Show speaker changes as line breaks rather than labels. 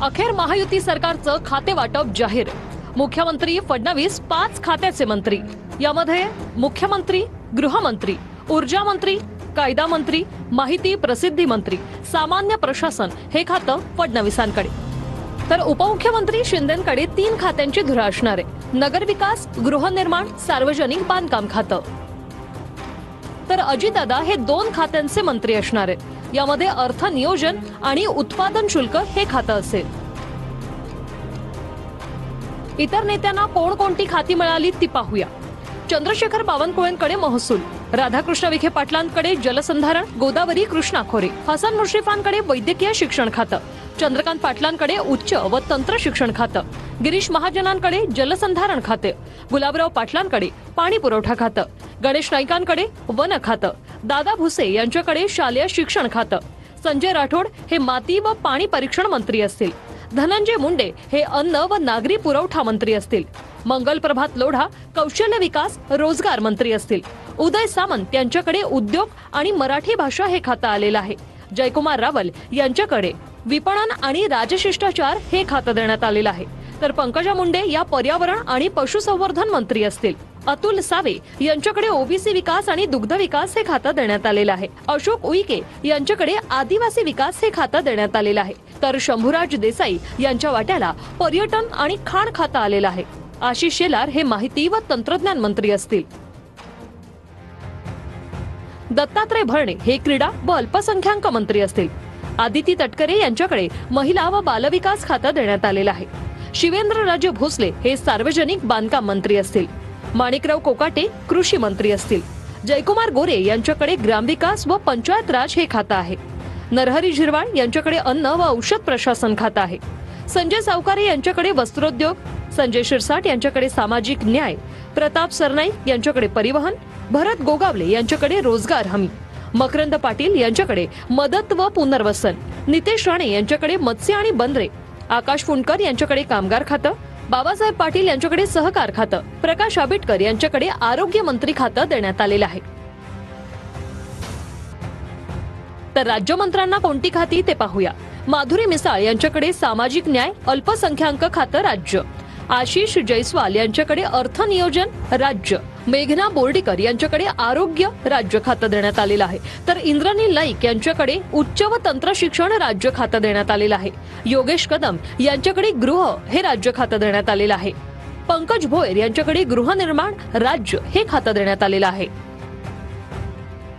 अखेर महायुती सरकारचं खाते वाटप जाहीर। मुख्यमंत्री फडणवीस 5 खात्याचे मंत्री, यामध्ये मुख्यमंत्री, गृहमंत्री, ऊर्जा मंत्री, कायदा मंत्री, माहिती प्रसिद्धी मंत्री, सामान्य प्रशासन हे खातं फडणवीसांकडे, तर उपमुख्यमंत्री शिंदेंकडे 3 खात्यांची धुरा असणार आहे। नगरविकास, गृहनिर्माण, सार्वजनिक बांधकाम खातं, तर अजितदादा हे 2 खात्यांचे मंत्री असणार आहेत। यामध्ये अर्थ नियोजन आणि उत्पादन शुल्क हे खातं असेल। इतर नेत्यांना कोणकोणती खाती मिळाली ती पाहूया। चंद्रशेखर बावनकुळेंकडे महसूल, राधाकृष्ण विखे पाटलांकडे जलसंधारण, गोदावरी कृष्णा खोरे, हसन मुश्रीफांकडे वैद्यकीय शिक्षण खातं, चंद्रकांत पाटलांकडे उच्च व तंत्र शिक्षण खातं, गिरीश महाजनांकडे जलसंधारण खाते, गुलाबराव पाटलांकडे पाणी पुरवठा खातं, गणेश नाईकांकडे वन खातं, दादा भुसे यांच्याकडे शालेय शिक्षण खातं, संजय राठोड हे माती व पाणी परीक्षण मंत्री असतील, धनंजय मुंडे हे अन्न व नागरी पुरवठा मंत्री असतील, मंगल प्रभात लोढा कौशल्य विकास रोजगार मंत्री असतील, उदय सामंत यांच्याकडे उद्योग आणि मराठी भाषा हे खातं आलेलं आहे, जयकुमार रावल यांच्याकडे विपणन आणि राजशिष्टाचार हे खातं देण्यात आलेलं आहे, तर पंकजा मुंडे या पर्यावरण आणि पशुसंवर्धन मंत्री असतील, अतुल सावे यांच्याकडे ओबीसी विकास आणि दुग्ध विकास हे खातं देण्यात आलेलं आहे, अशोक उईके यांच्याकडे आदिवासी विकास हे खातं देण्यात आलेलं आहे, तर शंभूराज देसाई यांच्या वाट्याला पर्यटन आणि खाण खातं आलेलं आहे, आशिष शेलार हे माहिती व तंत्रज्ञान मंत्री असतील, दत्तात्रय भरणे हे क्रीडा व अल्पसंख्याक मंत्री असतील, आदिती तटकरे यांच्याकडे महिला व बालविकास खातं देण्यात आलेलं आहे, शिवेंद्रराजे भोसले हे सार्वजनिक बांधकाम मंत्री असतील, माणिकराव कोकाटे कृषी मंत्री असतील, जयकुमार गोरे यांच्याकडे ग्रामविकास व पंचायत राज हे खातं आहे, नरहरी झिरवाळ यांच्याकडे अन्न व औषध प्रशासन खातं आहे, संजय सावकारे यांच्याकडे वस्त्रोद्योग, संजय शिरसाट यांच्याकडे सामाजिक न्याय, प्रताप सरनाईक यांच्याकडे परिवहन, भरत गोगावले यांच्याकडे रोजगार हमी, मकरंद पाटील यांच्याकडे मदत व पुनर्वसन, नितेश राणे यांच्याकडे मत्स्य आणि बंदरे, आकाश फुंडकर यांच्याकडे कामगार खातं, बाबासाहेब पाटील यांच्याकडे सहकार खातं, प्रकाश आंबेडकर यांच्याकडे आरोग्य मंत्री खातं देण्यात आलेलं आहे। तर राज्यमंत्र्यांना कोणती खाती ते पाहूया। माधुरी मिसाळ यांच्याकडे सामाजिक न्याय अल्पसंख्याक खातं राज्य, आशिष जयस्वाल यांच्याकडे अर्थ नियोजन राज्य, मेघना बोर्डीकर यांच्याकडे आरोग्य राज्य खातं देण्यात आलेलं आहे, तर इंद्रनील नाईक यांच्याकडे उच्च व तंत्र शिक्षण राज्य खातं देण्यात आलेलं आहे, योगेश कदम यांच्याकडे गृह हे राज्य खातं देण्यात आलेलं आहे, पंकज भोयर यांच्याकडे गृहनिर्माण राज्य हे खातं देण्यात आलेलं आहे।